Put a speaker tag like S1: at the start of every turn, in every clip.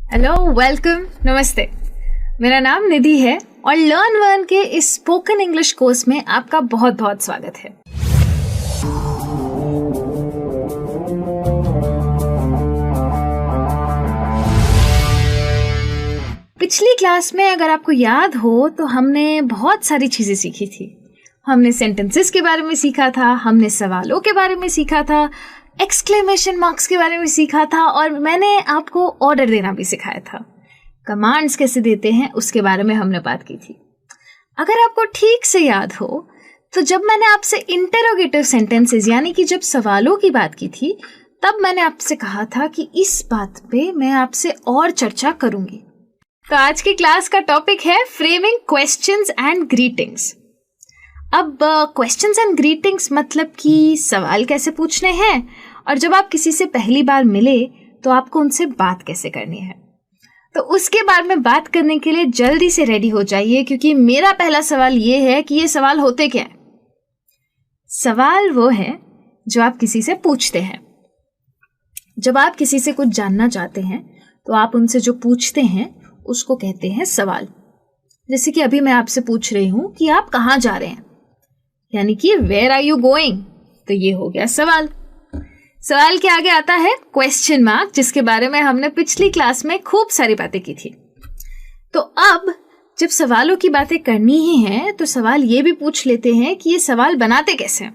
S1: Hello, welcome, नमस्ते। मेरा नाम निधि है और लर्न वर्न के इस स्पोकन इंग्लिश कोर्स में आपका बहुत बहुत स्वागत है। पिछली क्लास में अगर आपको याद हो तो हमने बहुत सारी चीजें सीखी थी। हमने सेंटेंसेस के बारे में सीखा था, हमने सवालों के बारे में सीखा था, एक्सक्लेमेशन मार्क्स के बारे में सीखा था और मैंने आपको ऑर्डर देना भी सिखाया था। कमांड्स कैसे देते हैं उसके बारे में हमने बात की थी। अगर आपको ठीक से याद हो तो जब मैंने आपसे इंटरोगेटिव सेंटेंसेस यानी कि जब सवालों की बात की थी तब मैंने आपसे कहा था कि इस बात पे मैं आपसे और चर्चा करूंगी। तो आज की क्लास का टॉपिक है फ्रेमिंग क्वेश्चंस एंड ग्रीटिंग्स। अब क्वेश्चंस एंड ग्रीटिंग्स मतलब कि सवाल कैसे पूछने हैं और जब आप किसी से पहली बार मिले तो आपको उनसे बात कैसे करनी है। तो उसके बारे में बात करने के लिए जल्दी से रेडी हो जाइए क्योंकि मेरा पहला सवाल ये है कि ये सवाल होते क्या है। सवाल वो है जो आप किसी से पूछते हैं। जब आप किसी से कुछ जानना चाहते हैं तो आप उनसे जो पूछते हैं उसको कहते हैं सवाल। जैसे कि अभी मैं आपसे पूछ रही हूं कि आप कहाँ जा रहे हैं, यानी कि वेयर आर यू गोइंग, तो ये हो गया सवाल। सवाल के आगे आता है क्वेश्चन मार्क, जिसके बारे में हमने पिछली क्लास में खूब सारी बातें की थी। तो अब जब सवालों की बातें करनी ही है तो सवाल ये भी पूछ लेते हैं कि ये सवाल बनाते कैसे हैं।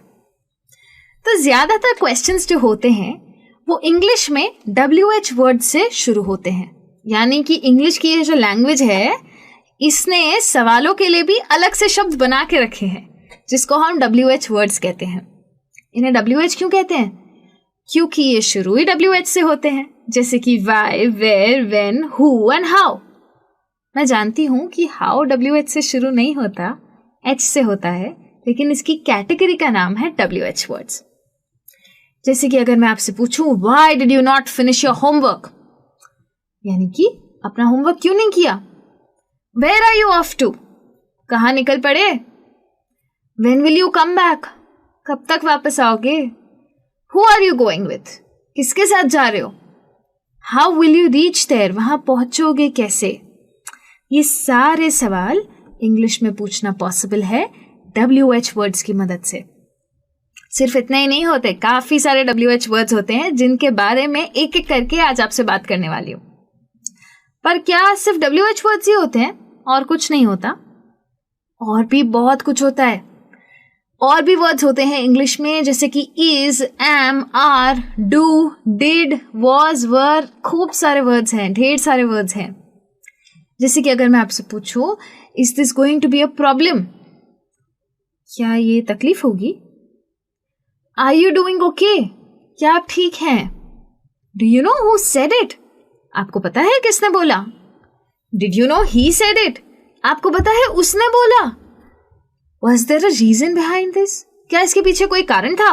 S1: तो ज्यादातर क्वेश्चंस जो होते हैं वो इंग्लिश में WH वर्ड से शुरू होते हैं, यानी कि इंग्लिश की ये जो लैंग्वेज है इसने सवालों के लिए भी अलग से शब्द बना के रखे हैं जिसको हम WH वर्ड्स कहते हैं। इन्हें WH क्यों कहते हैं? क्योंकि ये शुरू ही WH से होते हैं, जैसे कि why, where, when, who and how. मैं जानती हूं कि हाउ WH से शुरू नहीं होता, H से होता है, लेकिन इसकी कैटेगरी का नाम है WH वर्ड्स। जैसे कि अगर मैं आपसे पूछूं why did you not finish your homework, यानी कि अपना होमवर्क क्यों नहीं किया। Where are you off to, कहाँ निकल पड़े। When will you come back, कब तक वापस आओगे। Who are you going with, किसके साथ जा रहे हो। How will you reach there, वहां पहुंचोगे कैसे। ये सारे सवाल इंग्लिश में पूछना पॉसिबल है WH वर्ड्स की मदद से। सिर्फ इतने ही नहीं होते, काफी सारे WH वर्ड्स होते हैं जिनके बारे में एक एक करके आज आपसे बात करने वाली हूं। पर क्या सिर्फ WH वर्ड्स ही होते हैं और कुछ नहीं होता? और भी बहुत कुछ होता है। और भी वर्ड्स होते हैं इंग्लिश में, जैसे कि is, am, are, do, did, was, were, खूब सारे वर्ड्स हैं, ढेर सारे वर्ड्स हैं। जैसे कि अगर मैं आपसे पूछूं is this going to be a problem, क्या ये तकलीफ होगी। आर यू डूइंग ओके, क्या आप ठीक हैं। Do you know who said it, आपको पता है किसने बोला। Did you know he said it, आपको पता है उसने बोला। Was there a reason behind this? क्या इसके पीछे कोई कारण था।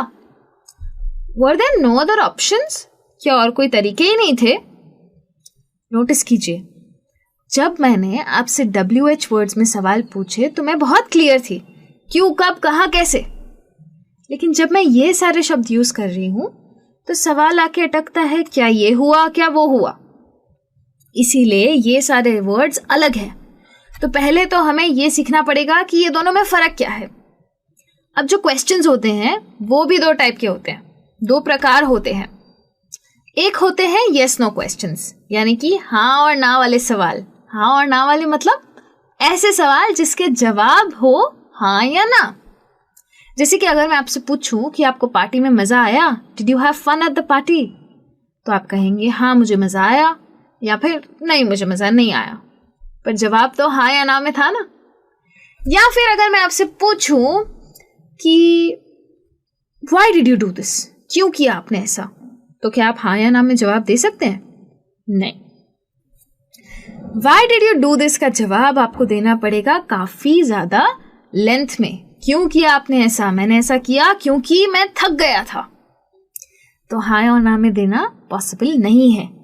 S1: Were there no other options? क्या और कोई तरीके ही नहीं थे। नोटिस कीजिए, जब मैंने आपसे WH वर्ड्स में सवाल पूछे तो मैं बहुत क्लियर थी, क्यों, कब, कहाँ, कैसे। लेकिन जब मैं ये सारे शब्द यूज कर रही हूं तो सवाल आके अटकता है, क्या ये हुआ, क्या वो हुआ। इसीलिए ये सारे वर्ड्स अलग हैं। तो पहले तो हमें ये सीखना पड़ेगा कि ये दोनों में फर्क क्या है। अब जो क्वेश्चंस होते हैं वो भी दो टाइप के होते हैं, दो प्रकार होते हैं। एक होते हैं यस नो क्वेश्चंस, यानी कि हाँ और ना वाले सवाल। हाँ और ना वाले मतलब ऐसे सवाल जिसके जवाब हो हाँ या ना। जैसे कि अगर मैं आपसे पूछूं कि आपको पार्टी में मजा आया, did you have fun at the party, तो आप कहेंगे हाँ मुझे मजा आया, या फिर नहीं मुझे मजा नहीं आया। पर जवाब तो हाँ या ना में था ना। या फिर अगर मैं आपसे पूछूं कि why did you do this, क्यों किया आपने ऐसा, तो क्या आप हाँ या ना में जवाब दे सकते हैं। नहीं, why did you do this का जवाब आपको देना पड़ेगा काफी ज्यादा लेंथ में। क्यों किया आपने ऐसा, मैंने ऐसा किया क्योंकि मैं थक गया था। तो हाँ और ना में देना पॉसिबल नहीं है।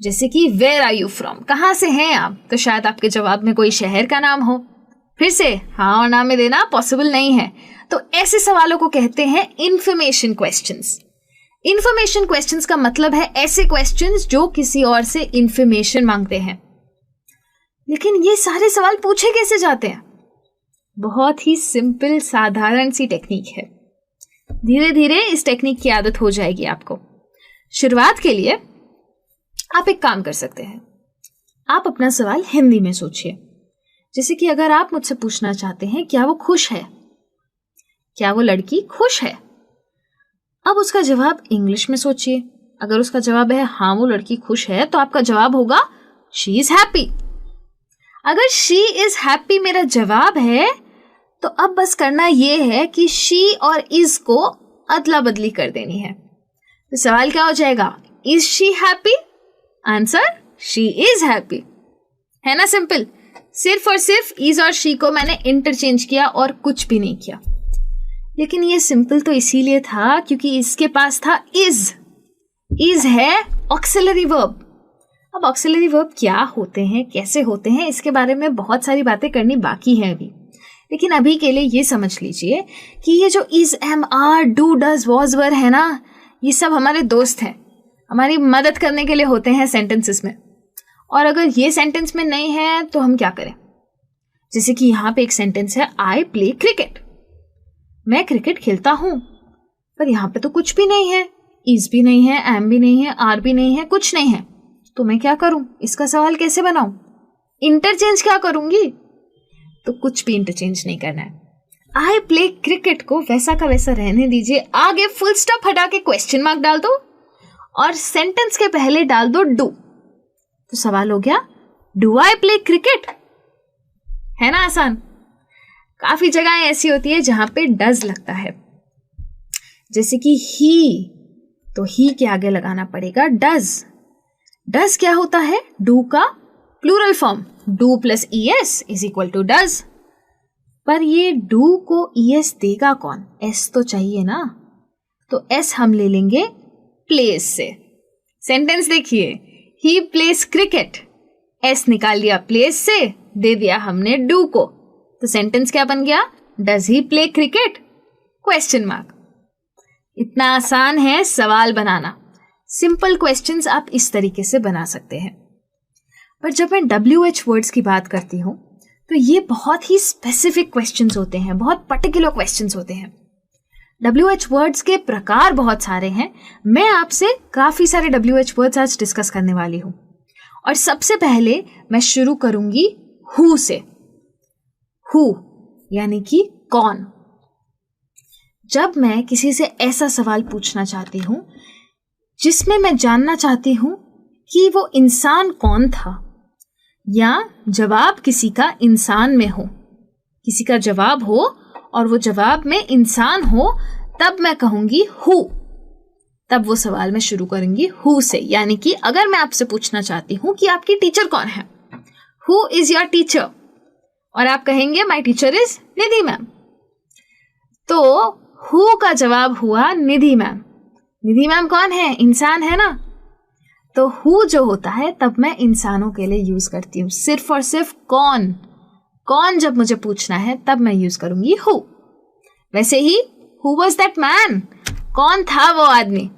S1: जैसे कि वेयर आर यू फ्रॉम, कहाँ से हैं आप, तो शायद आपके जवाब में कोई शहर का नाम हो। फिर से हाँ और ना में देना पॉसिबल नहीं है। तो ऐसे सवालों को कहते हैं इंफॉर्मेशन क्वेश्चंस। इंफॉर्मेशन क्वेश्चंस का मतलब है ऐसे क्वेश्चंस जो किसी और से इंफॉर्मेशन मांगते हैं। लेकिन ये सारे सवाल पूछे कैसे जाते हैं? बहुत ही सिंपल साधारण सी टेक्निक है। धीरे धीरे इस टेक्निक की आदत हो जाएगी आपको। शुरुआत के लिए आप एक काम कर सकते हैं, आप अपना सवाल हिंदी में सोचिए। जैसे कि अगर आप मुझसे पूछना चाहते हैं क्या वो खुश है, क्या वो लड़की खुश है, अब उसका जवाब इंग्लिश में सोचिए। अगर उसका जवाब है हाँ वो लड़की खुश है, तो आपका जवाब होगा शी इज हैप्पी। अगर शी इज हैप्पी मेरा जवाब है, तो अब बस करना यह है कि शी और इज को अदला बदली कर देनी है। तो सवाल क्या हो जाएगा? Is she happy? Answer she is happy. है ना सिंपल। सिर्फ और सिर्फ इज और शी को मैंने इंटरचेंज किया और कुछ भी नहीं किया। लेकिन ये सिंपल तो इसीलिए था क्योंकि इसके पास था इज। इज है ऑक्सिलरी वर्ब। अब ऑक्सिलरी वर्ब क्या होते हैं, कैसे होते हैं, इसके बारे में बहुत सारी बातें करनी बाकी है अभी। लेकिन अभी के लिए ये समझ लीजिए कि ये जो is, am, are, do, does, was, were है ना, ये सब हमारे दोस्त हैं, हमारी मदद करने के लिए होते हैं सेंटेंसेस में। और अगर ये सेंटेंस में नहीं है तो हम क्या करें? जैसे कि यहाँ पे एक सेंटेंस है, आई प्ले क्रिकेट। मैं क्रिकेट खेलता हूं, पर यहाँ पे तो कुछ भी नहीं है, इज भी नहीं है, एम भी नहीं है, आर भी नहीं है, कुछ नहीं है। तो मैं क्या करूं? इसका सवाल कैसे बनाऊं? इंटरचेंज क्या करूंगी? तो कुछ भी इंटरचेंज नहीं करना है। आई प्ले क्रिकेट को वैसा का वैसा रहने दीजिए। आगे फुल स्टॉप हटा के क्वेश्चन मार्क डाल दो और सेंटेंस के पहले डाल दो डू। तो सवाल हो गया, डू आई प्ले क्रिकेट? है ना आसान। काफी जगह ऐसी होती है जहां पे डज लगता है, जैसे कि ही, तो ही के आगे लगाना पड़ेगा डज। डज क्या होता है? डू का plural form. Do plus ES is equal to does. पर ये डू को ईएस देगा कौन? एस तो चाहिए ना। तो एस हम ले लेंगे प्लेस से। सेंटेंस देखिए, ही प्लेस क्रिकेट, एस निकाल लिया प्लेस से, दे दिया हमने डू को। तो सेंटेंस क्या बन गया? Does he play cricket? Question mark. इतना आसान है सवाल बनाना। सिंपल क्वेश्चंस आप इस तरीके से बना सकते हैं। पर जब मैं WH वर्ड्स की बात करती हूं तो ये बहुत ही स्पेसिफिक क्वेश्चंस होते हैं, बहुत पर्टिकुलर क्वेश्चंस होते हैं। WH वर्ड्स के प्रकार बहुत सारे हैं। मैं आपसे काफी सारे WH वर्ड्स आज डिस्कस करने वाली हूं। और सबसे पहले मैं शुरू करूंगी हु से। हु यानी कि कौन। जब मैं किसी से ऐसा सवाल पूछना चाहती हूं जिसमें मैं जानना चाहती हूं कि वो इंसान कौन था, या जवाब किसी का इंसान में हो, किसी का जवाब हो और वो जवाब में इंसान हो, तब मैं कहूंगी हु। तब वो सवाल मैं शुरू करूंगी हु से। यानी कि अगर मैं आपसे पूछना चाहती हूं कि आपकी टीचर कौन है, हु इज योर टीचर, और आप कहेंगे my teacher is Nidhi ma'am, तो हु का जवाब हुआ निधि मैम। निधि मैम कौन है? इंसान है ना। तो हु जो होता है तब मैं इंसानों के लिए यूज करती हूँ। सिर्फ और सिर्फ कौन, कौन जब मुझे पूछना है तब मैं यूज करूंगी हु। वैसे he who was that man, कौन था वो आदमी।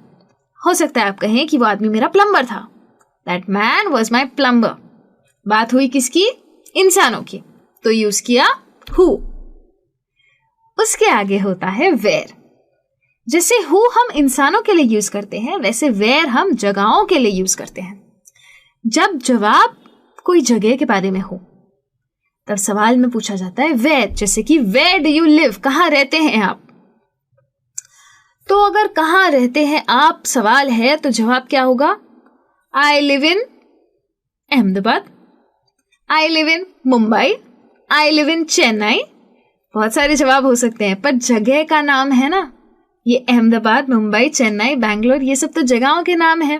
S1: हो सकता है आप कहें कि वो आदमी मेरा प्लम्बर था। That man was my plumber. बात हुई किसकी? इंसानों की, तो यूज किया हु। उसके आगे होता है वेयर। जैसे हु हम इंसानों के लिए यूज करते हैं, वैसे वेयर हम जगहों के लिए यूज करते हैं। जब जवाब कोई जगह के बारे में हो तब सवाल में पूछा जाता है वेयर। जैसे कि वेयर डू यू लिव, कहाँ रहते हैं आप। तो अगर कहाँ रहते हैं आप सवाल है तो जवाब क्या होगा? I live in Ahmedabad, I live in Mumbai, I live in Chennai. बहुत सारे जवाब हो सकते हैं, पर जगह का नाम है ना। ये अहमदाबाद, मुंबई, चेन्नई, बैंगलोर, ये सब तो जगहों के नाम है।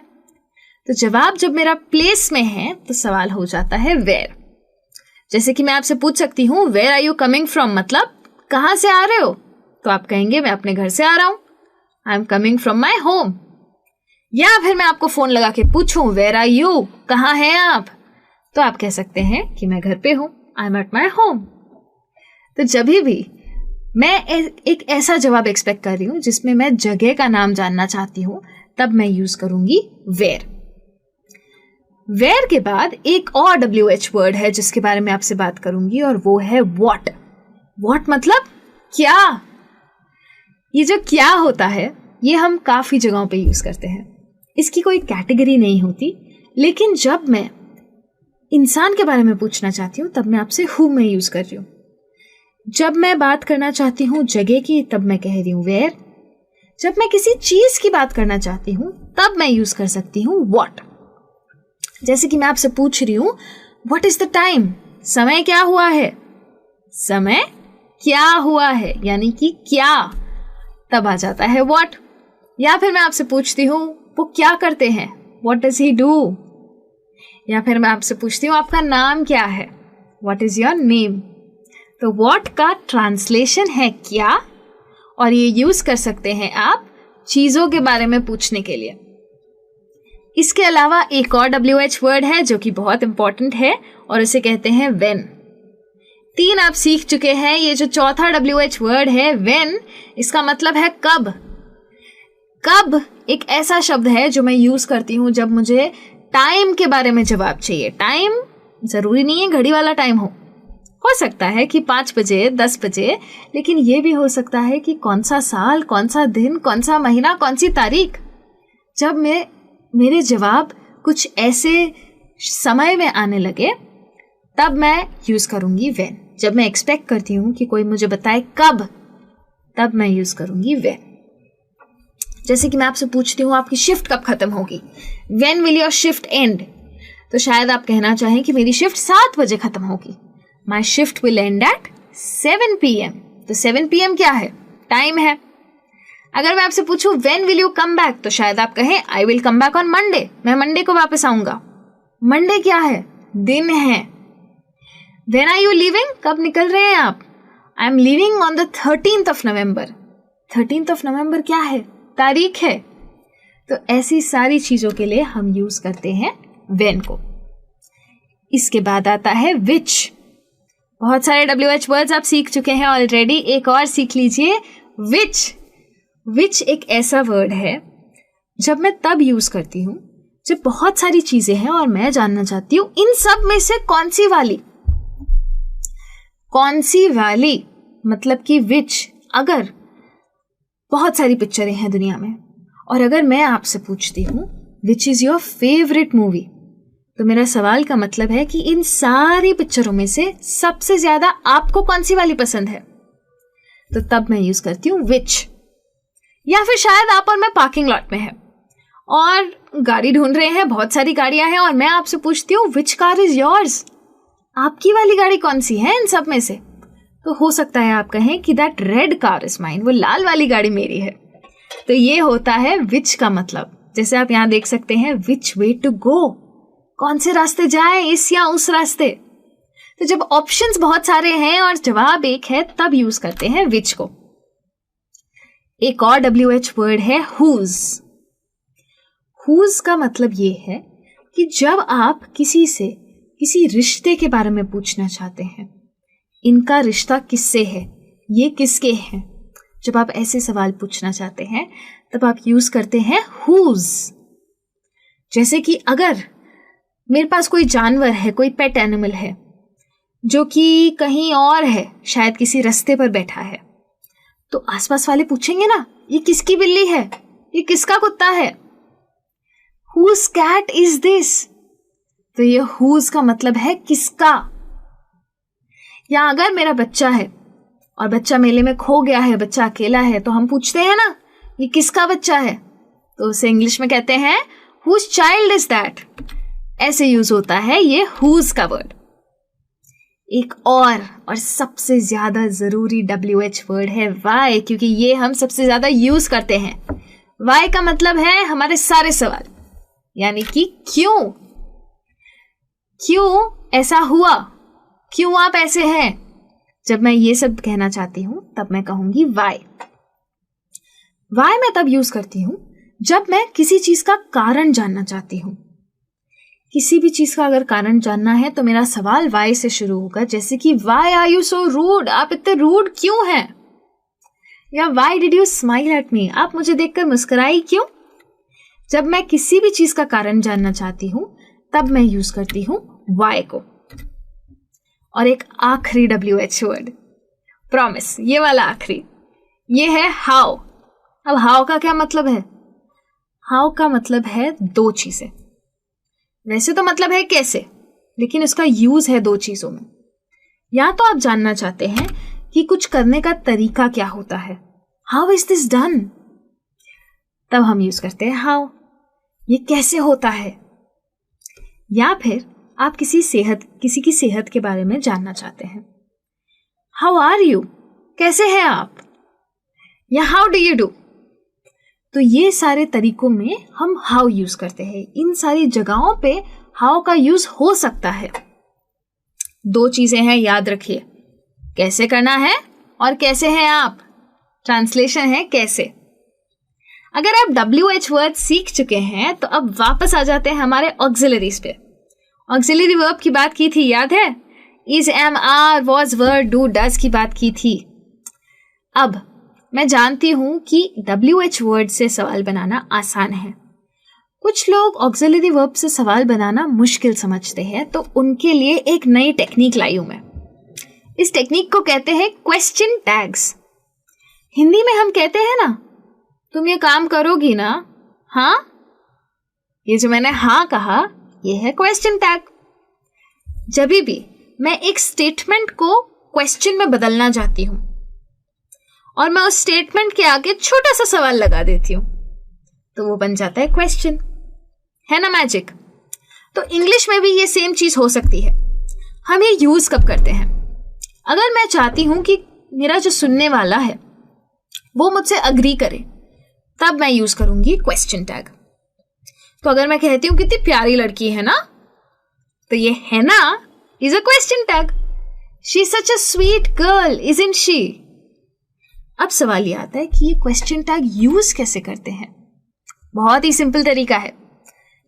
S1: तो जवाब जब मेरा प्लेस में है तो सवाल हो जाता है वेयर। जैसे कि मैं आपसे पूछ सकती हूँ where are you coming from, मतलब कहाँ से आ रहे हो। तो आप कहेंगे मैं अपने घर से आ रहा हूँ, I am coming from my home. या फिर मैं आपको फोन लगा के पूछूं वेयर आर यू, कहाँ हैं आप, तो आप कह सकते हैं कि मैं घर पे हूँ, I am at my home. तो जब भी मैं एक ऐसा जवाब एक्सपेक्ट कर रही हूँ जिसमें मैं जगह का नाम जानना चाहती हूँ, तब मैं यूज करूंगी वेयर। वेयर के बाद एक और WH वर्ड है जिसके बारे में आपसे बात करूंगी और वो है व्हाट। व्हाट मतलब क्या। ये जो क्या होता है ये हम काफी जगहों पे यूज करते हैं। इसकी कोई कैटेगरी नहीं होती, लेकिन जब मैं इंसान के बारे में पूछना चाहती हूँ तब मैं आपसे हु में यूज कर रही हूँ। जब मैं बात करना चाहती हूँ जगह की तब मैं कह रही हूँ वेयर। जब मैं किसी चीज की बात करना चाहती हूँ तब मैं यूज कर सकती हूँ व्हाट। जैसे कि मैं आपसे पूछ रही हूँ व्हाट इज द टाइम, समय क्या हुआ है। समय क्या हुआ है यानी कि क्या, तब आ जाता है व्हाट। या फिर मैं आपसे पूछती हूँ वो क्या करते हैं, व्हाट डज ही डू। या फिर मैं आपसे पूछती हूँ आपका नाम क्या है, व्हाट इज योर नेम। तो व्हाट का ट्रांसलेशन है क्या, और ये यूज कर सकते हैं आप चीजों के बारे में पूछने के लिए। इसके अलावा एक और WH वर्ड है जो कि बहुत इंपॉर्टेंट है और उसे कहते हैं व्हेन। 3 आप सीख चुके हैं, ये जो चौथा WH वर्ड है व्हेन, इसका मतलब है कब। कब एक ऐसा शब्द है जो मैं यूज करती हूँ जब मुझे टाइम के बारे में जवाब चाहिए। टाइम जरूरी नहीं है घड़ी वाला टाइम हो सकता है कि 5 बजे 10 बजे, लेकिन ये भी हो सकता है कि कौन सा साल, कौन सा दिन, कौन सा महीना, कौन सी तारीख। जब मेरे जवाब कुछ ऐसे समय में आने लगे तब मैं यूज करूंगी व्हेन। जब मैं एक्सपेक्ट करती हूँ कि कोई मुझे बताए कब, तब मैं यूज करूंगी व्हेन। जैसे कि मैं आपसे पूछती हूँ आपकी शिफ्ट कब खत्म होगी, when will your shift and. तो शायद आप कहना चाहें कि मेरी शिफ्ट 7 बजे खत्म होगी, my shift will end at 7 PM। तो 7 PM क्या है, टाइम है। अगर मैं आपसे पूछूं when will you come back, तो शायद आप कहें I will come back on Monday, मैं मंडे को वापस आऊंगा। मंडे क्या है, दिन है। व्हेन आर यू लिविंग, कब निकल रहे हैं आप, I am living on the 13th of November। 13th of November क्या है, तारीख है। तो ऐसी सारी चीजों के लिए हम यूज करते हैं व्हेन को। इसके बाद आता है विच। बहुत सारे WH वर्ड्स आप सीख चुके हैं ऑलरेडी, एक और सीख लीजिए विच। विच एक ऐसा वर्ड है जब मैं तब यूज करती हूँ जब बहुत सारी चीजें हैं और मैं जानना चाहती हूँ इन सब में से कौन सी वाली। कौन सी वाली मतलब कि विच। अगर बहुत सारी पिक्चरें हैं दुनिया में और अगर मैं आपसे पूछती हूँ which is your favourite movie, तो मेरा सवाल का मतलब है कि इन सारी पिक्चरों में से सबसे ज्यादा आपको कौन सी वाली पसंद है। तो तब मैं यूज करती हूँ विच। या फिर शायद आप और मैं पार्किंग लॉट में हैं और गाड़ी ढूंढ रहे हैं, बहुत सारी गाड़ियां हैं और मैं आपसे पूछती हूँ विच कार इज योर्स, आपकी वाली गाड़ी कौन सी है इन सब में से। तो हो सकता है आप कहें कि that red car is mine, वो लाल वाली गाड़ी मेरी है। तो ये होता है विच का मतलब। जैसे आप यहाँ देख सकते हैं विच वे टू गो, कौन से रास्ते जाएं, इस या उस रास्ते। तो जब ऑप्शंस बहुत सारे हैं और जवाब एक है तब यूज करते हैं विच को। एक और WH वर्ड है हुज। हुज का मतलब ये है कि जब आप किसी से किसी रिश्ते के बारे में पूछना चाहते हैं, इनका रिश्ता किससे है, ये किसके हैं, जब आप ऐसे सवाल पूछना चाहते हैं तब आप यूज करते हैं हुज। जैसे कि अगर मेरे पास कोई जानवर है, कोई पेट एनिमल है जो कि कहीं और है, शायद किसी रास्ते पर बैठा है, तो आसपास वाले पूछेंगे ना ये किसकी बिल्ली है, ये किसका कुत्ता है, हुज कैट इज दिस। तो ये हुज का मतलब है किसका। या अगर मेरा बच्चा है और बच्चा मेले में खो गया है, बच्चा अकेला है, तो हम पूछते हैं ना ये किसका बच्चा है, तो उसे इंग्लिश में कहते हैं हुज चाइल्ड इज दैट। ऐसे यूज होता है ये हुज का वर्ड। एक और सबसे ज्यादा जरूरी WH वर्ड है वाई, क्योंकि ये हम सबसे ज्यादा यूज करते हैं। वाई का मतलब है हमारे सारे सवाल, यानी कि क्यों। क्यों ऐसा हुआ, क्यों आप ऐसे हैं। जब मैं ये सब कहना चाहती हूं तब मैं कहूंगी वाई। वाई मैं तब यूज करती हूं जब मैं किसी चीज का कारण जानना चाहती हूं। किसी भी चीज का अगर कारण जानना है तो मेरा सवाल वाई से शुरू होगा, जैसे कि why are you so rude, आप इतने रूड क्यों हैं। या why did you smile at me, आप मुझे देखकर मुस्कुराई क्यों। जब मैं किसी भी चीज का कारण जानना चाहती हूं तब मैं यूज करती हूं why को। और एक आखिरी WH वर्ड, प्रॉमिस, ये वाला आखिरी, ये है हाउ। अब हाउ का क्या मतलब है? हाउ का मतलब है दो चीजें। वैसे तो मतलब है कैसे, लेकिन इसका यूज है दो चीजों में। या तो आप जानना चाहते हैं कि कुछ करने का तरीका क्या होता है, हाउ इज दिस डन, तब हम यूज करते हैं हाउ, ये कैसे होता है। या फिर आप किसी की सेहत के बारे में जानना चाहते हैं, हाउ आर यू, कैसे हैं आप, या हाउ डू यू डू। तो ये सारे तरीकों में हम हाउ यूज करते हैं। इन सारी जगहों पे हाउ का यूज हो सकता है। दो चीजें हैं, याद रखिए, कैसे करना है और कैसे हैं आप। ट्रांसलेशन है कैसे। अगर आप WH वर्ड सीख चुके हैं तो अब वापस आ जाते हैं हमारे ऑक्सिलरीज पे। ऑक्सिलरी वर्ब की बात की थी, याद है? Is, am, are, was, were, do, does की बात की थी। अब मैं जानती हूं कि WH वर्ड से सवाल बनाना आसान है। कुछ लोग ऑक्सिलरी वर्ब से सवाल बनाना मुश्किल समझते हैं, तो उनके लिए एक नई टेक्निक लाई हूं मैं। इस टेक्निक को कहते हैं क्वेश्चन टैग्स। हिंदी में हम कहते हैं ना, तुम ये काम करोगी ना, हाँ? ये जो मैंने हाँ कहा, ये है क्वेश्चन टैग। जब भी मैं एक स्टेटमेंट को क्वेश्चन में बदलना चाहती हूं और मैं उस स्टेटमेंट के आगे छोटा सा सवाल लगा देती हूं, तो वो बन जाता है क्वेश्चन। है ना मैजिक? तो इंग्लिश में भी ये सेम चीज हो सकती है। हम ये यूज कब करते हैं? अगर मैं चाहती हूं कि मेरा जो सुनने वाला है वो मुझसे अग्री करे, तब मैं यूज करूंगी क्वेश्चन टैग। तो अगर मैं कहती हूं कितनी प्यारी लड़की है ना, तो ये है ना is a question tag. She is such a sweet girl, isn't she. अब सवाल ये आता है कि ये क्वेश्चन टैग यूज कैसे करते हैं। बहुत ही सिंपल तरीका है,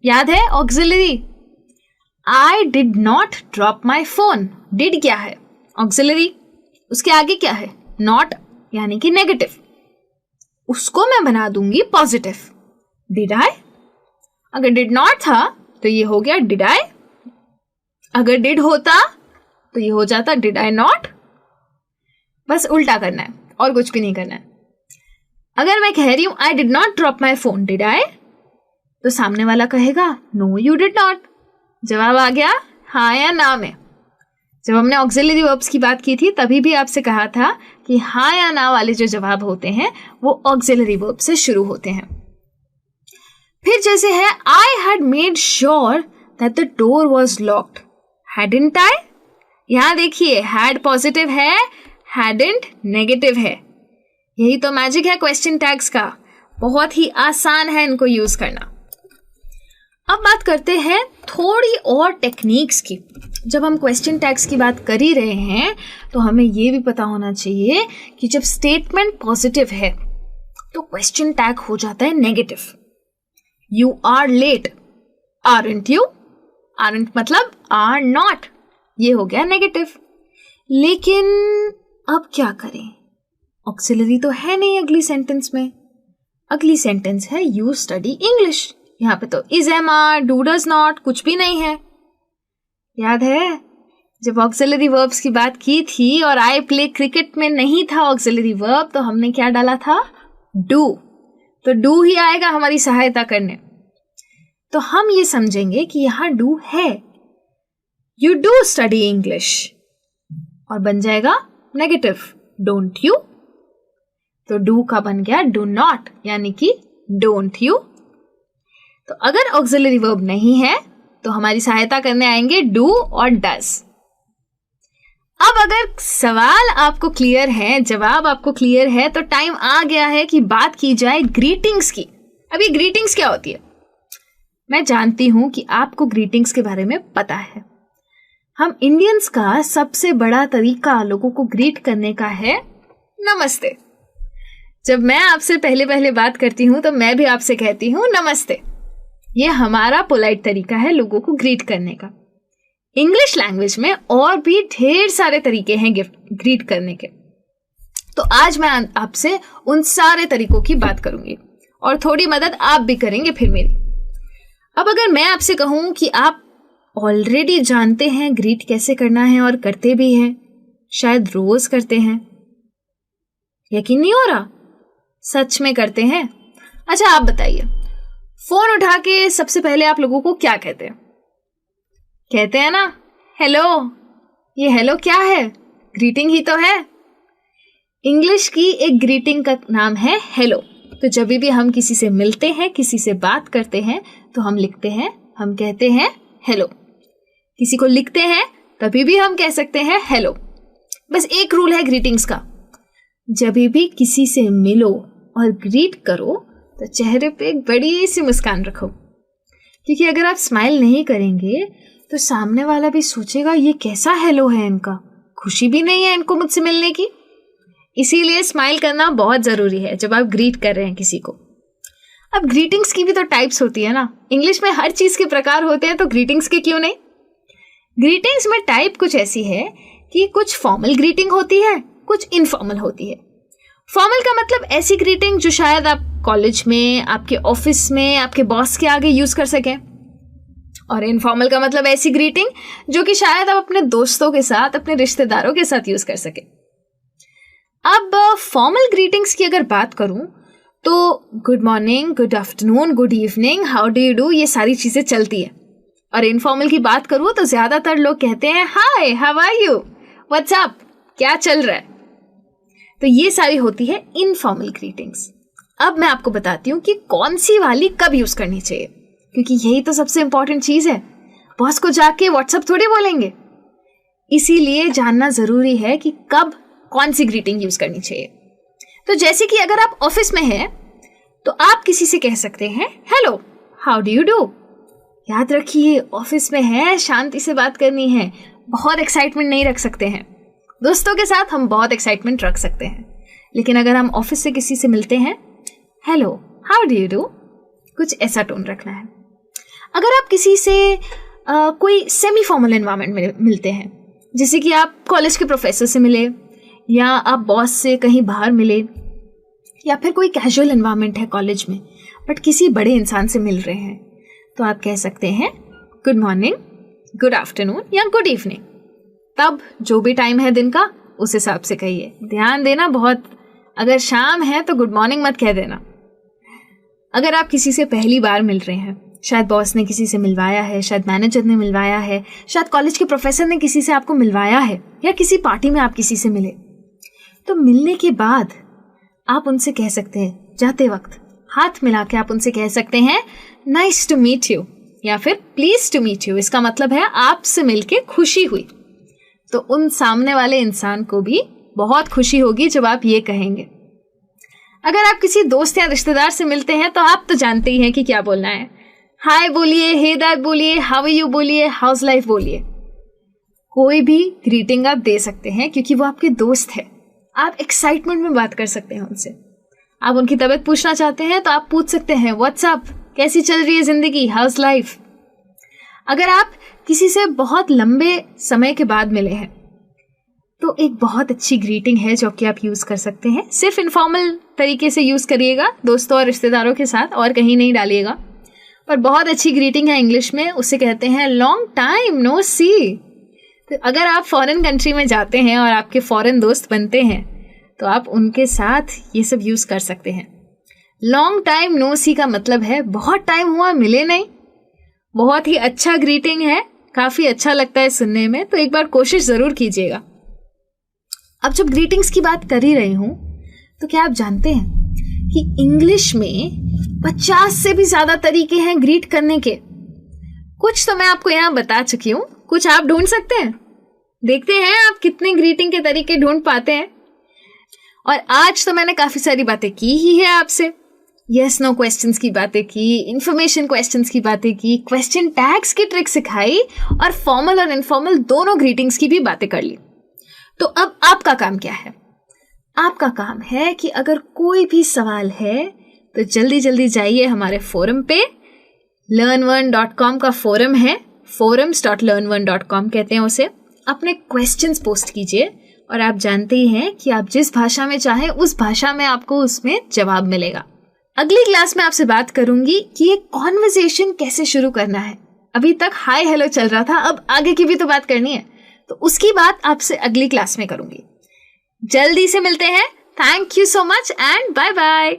S1: याद है auxiliary. I did not drop my phone. Did क्या है? ऑक्सिलरी। उसके आगे क्या है? नॉट, यानी कि नेगेटिव। उसको मैं बना दूंगी पॉजिटिव, डिड आई। अगर डिड नॉट था तो ये हो गया डिड आई। अगर डिड होता तो ये हो जाता डिड आई नॉट। बस उल्टा करना है और कुछ भी नहीं करना है। अगर मैं कह रही हूं I did not drop my phone, did I, तो सामने वाला कहेगा नो यू डिड नॉट। जवाब आ गया हाँ या ना में। जब हमने ऑक्सिलरी वर्ब्स की बात की थी तभी भी आपसे कहा था कि हाँ या ना वाले जो जवाब होते हैं वो ऑक्सिलरी वर्ब से शुरू होते हैं। फिर जैसे है I had made sure that the door was locked, hadn't I. यहां देखिए हैड पॉजिटिव है, हैडंट नेगेटिव है। यही तो मैजिक है क्वेश्चन टैग्स का। बहुत ही आसान है इनको यूज करना। अब बात करते हैं थोड़ी और टेक्निक्स की। जब हम क्वेश्चन टैग्स की बात कर ही रहे हैं तो हमें यह भी पता होना चाहिए कि जब स्टेटमेंट पॉजिटिव है तो क्वेश्चन टैग हो जाता है negative. You are late, aren't you. Aren't मतलब आर नॉट, ये हो गया नेगेटिव। लेकिन अब क्या करें? ऑक्सिलरी तो है नहीं अगली सेंटेंस में। अगली सेंटेंस है यू स्टडी इंग्लिश। यहां पे तो is, am, are, do, does not कुछ भी नहीं है। याद है जब ऑक्सिलरी वर्ब्स की बात की थी और आई प्ले क्रिकेट में नहीं था ऑक्सिलरी वर्ब, तो हमने क्या डाला था? डू। तो डू ही आएगा हमारी सहायता करने। तो हम ये समझेंगे कि यहां डू है, यू डू स्टडी इंग्लिश, और बन जाएगा नेगेटिव, डोंट यू। तो डू का बन गया डू नॉट, यानी कि डोंट यू। तो अगर ऑक्सिलरी वर्ब नहीं है तो हमारी सहायता करने आएंगे डू और डज। अब अगर सवाल आपको क्लियर है, जवाब आपको क्लियर है, तो टाइम आ गया है कि बात की जाए ग्रीटिंग्स की। अब ये ग्रीटिंग्स क्या होती है? मैं जानती हूं कि आपको ग्रीटिंग्स के बारे में पता है। हम इंडियंस का सबसे बड़ा तरीका लोगों को ग्रीट करने का है नमस्ते। जब मैं आपसे पहले बात करती हूं तो मैं भी आपसे कहती हूं नमस्ते। ये हमारा पोलाइट तरीका है लोगों को ग्रीट करने का। इंग्लिश लैंग्वेज में और भी ढेर सारे तरीके हैं ग्रीट करने के। तो आज मैं आपसे उन सारे तरीकों की बात करूंगी और थोड़ी मदद आप भी करेंगे फिर मेरी। अब अगर मैं आपसे कहूं कि आप ऑलरेडी जानते हैं ग्रीट कैसे करना है और करते भी हैं, शायद रोज करते हैं, यकीन नहीं हो रहा? सच में करते हैं? अच्छा आप बताइए, फोन उठा के सबसे पहले आप लोगों को क्या कहते हैं? कहते हैं ना हेलो। ये हेलो क्या है? ग्रीटिंग ही तो है। इंग्लिश की एक ग्रीटिंग का नाम है हेलो। तो जब भी हम किसी से मिलते हैं, किसी से बात करते हैं, तो हम लिखते हैं, हम कहते हैं हेलो। किसी को लिखते हैं तभी भी हम कह सकते हैं हेलो। बस एक रूल है ग्रीटिंग्स का, जब भी किसी से मिलो और ग्रीट करो तो चेहरे पे एक बड़ी सी मुस्कान रखो, क्योंकि अगर आप स्माइल नहीं करेंगे तो सामने वाला भी सोचेगा ये कैसा हेलो है, इनका खुशी भी नहीं है इनको मुझसे मिलने की। इसीलिए स्माइल करना बहुत जरूरी है जब आप ग्रीट कर रहे हैं किसी को। अब ग्रीटिंग्स की भी तो टाइप्स होती है ना, इंग्लिश में हर चीज के प्रकार होते हैं, तो ग्रीटिंग्स के क्यों नहीं? ग्रीटिंग्स में टाइप कुछ ऐसी है कि कुछ फॉर्मल ग्रीटिंग होती है, कुछ इनफॉर्मल होती है। फॉर्मल का मतलब ऐसी ग्रीटिंग जो शायद आप कॉलेज में, आपके ऑफिस में, आपके बॉस के आगे यूज कर सकें, और इनफॉर्मल का मतलब ऐसी ग्रीटिंग जो कि शायद आप अपने दोस्तों के साथ, अपने रिश्तेदारों के साथ यूज कर सके। अब फॉर्मल ग्रीटिंग्स की अगर बात करूं तो good morning, good afternoon, good evening, how do you do, ये सारी चीजें चलती है। और इनफॉर्मल की बात करूं तो ज्यादातर लोग कहते हैं hi, how are you, what's up, क्या चल रहा है। तो ये सारी होती है इनफॉर्मल ग्रीटिंग्स। अब मैं आपको बताती हूँ कि कौन सी वाली कब यूज करनी चाहिए, क्योंकि यही तो सबसे इंपॉर्टेंट चीज है। बॉस को जाके व्हाट्सअप थोड़ी बोलेंगे, इसीलिए जानना जरूरी है कि कब कौन सी ग्रीटिंग यूज करनी चाहिए। तो जैसे कि अगर आप ऑफिस में हैं तो आप किसी से कह सकते हैं hello, how do you do. याद रखिए ऑफिस में है, शांति से बात करनी है, बहुत एक्साइटमेंट नहीं रख सकते हैं। दोस्तों के साथ हम बहुत एक्साइटमेंट रख सकते हैं, लेकिन अगर हम ऑफिस से किसी से मिलते हैं, hello, how do you do, कुछ ऐसा टोन रखना है। अगर आप किसी से कोई सेमी फॉर्मल एनवायरनमेंट में मिलते हैं, जैसे कि आप कॉलेज के प्रोफेसर से मिले, या आप बॉस से कहीं बाहर मिले, या फिर कोई कैजुअल एनवायरनमेंट है कॉलेज में बट किसी बड़े इंसान से मिल रहे हैं, तो आप कह सकते हैं गुड मॉर्निंग, गुड आफ्टरनून या गुड इवनिंग। तब जो भी टाइम है दिन का उस हिसाब से कहिए। ध्यान देना बहुत, अगर शाम है तो गुड मॉर्निंग मत कह देना। अगर आप किसी से पहली बार मिल रहे हैं, शायद बॉस ने किसी से मिलवाया है, शायद मैनेजर ने मिलवाया है, शायद कॉलेज के प्रोफेसर ने किसी से आपको मिलवाया है, या किसी पार्टी में आप किसी से मिले, तो मिलने के बाद आप उनसे कह सकते हैं, जाते वक्त हाथ मिला के आप उनसे कह सकते हैं नाइस टू मीट यू, या फिर प्लीज टू मीट यू। इसका मतलब है आपसे मिलके खुशी हुई। तो उन सामने वाले इंसान को भी बहुत खुशी होगी जब आप ये कहेंगे। अगर आप किसी दोस्त या रिश्तेदार से मिलते हैं तो आप तो जानते ही हैं कि क्या बोलना है। हाय बोलिए, हे दैट बोलिए, हाउ आर यू बोलिए, हाउस लाइफ बोलिए। कोई भी ग्रीटिंग आप दे सकते हैं क्योंकि वो आपके दोस्त है। आप एक्साइटमेंट में बात कर सकते हैं उनसे। आप उनकी तबीयत पूछना चाहते हैं तो आप पूछ सकते हैं व्हाट्स अप, कैसी चल रही है जिंदगी, हाउस लाइफ। अगर आप किसी से बहुत लंबे समय के बाद मिले हैं तो एक बहुत अच्छी ग्रीटिंग है जो कि आप यूज कर सकते हैं। सिर्फ इनफॉर्मल तरीके से यूज करिएगा दोस्तों और रिश्तेदारों के साथ, और कहीं नहीं डालिएगा। पर बहुत अच्छी ग्रीटिंग है इंग्लिश में, उसे कहते हैं लॉन्ग टाइम नो सी। तो अगर आप फॉरेन कंट्री में जाते हैं और आपके फॉरेन दोस्त बनते हैं तो आप उनके साथ ये सब यूज कर सकते हैं। लॉन्ग टाइम नो सी का मतलब है बहुत टाइम हुआ मिले नहीं। बहुत ही अच्छा ग्रीटिंग है, काफी अच्छा लगता है सुनने में, तो एक बार कोशिश जरूर कीजिएगा। अब जब ग्रीटिंग्स की बात कर ही रही हूं तो क्या आप जानते हैं कि इंग्लिश में 50 से भी ज्यादा तरीके हैं ग्रीट करने के। कुछ तो मैं आपको यहाँ बता चुकी हूँ, कुछ आप ढूंढ सकते हैं। देखते हैं आप कितने ग्रीटिंग के तरीके ढूंढ पाते हैं। और आज तो मैंने काफी सारी बातें की ही है आपसे। यस नो क्वेश्चंस की बातें की, इंफॉर्मेशन क्वेश्चंस की बातें की, क्वेश्चन टैग्स की ट्रिक सिखाई, और फॉर्मल और इनफॉर्मल दोनों ग्रीटिंग्स की भी बातें कर ली। तो अब आपका काम क्या है? आपका काम है कि अगर कोई भी सवाल है तो जल्दी जल्दी जाइए हमारे फोरम पे। learn1.com का फोरम है, forums.learn1.com कहते हैं उसे। अपने क्वेश्चंस पोस्ट कीजिए, और आप जानते ही हैं कि आप जिस भाषा में चाहें उस भाषा में आपको उसमें जवाब मिलेगा। अगली क्लास में आपसे बात करूंगी कि एक कॉन्वर्सेशन कैसे शुरू करना है। अभी तक हाय हेलो चल रहा था, अब आगे की भी तो बात करनी है, तो उसकी बात आपसे अगली क्लास में करूंगी। जल्दी से मिलते हैं। Thank you so much and bye bye.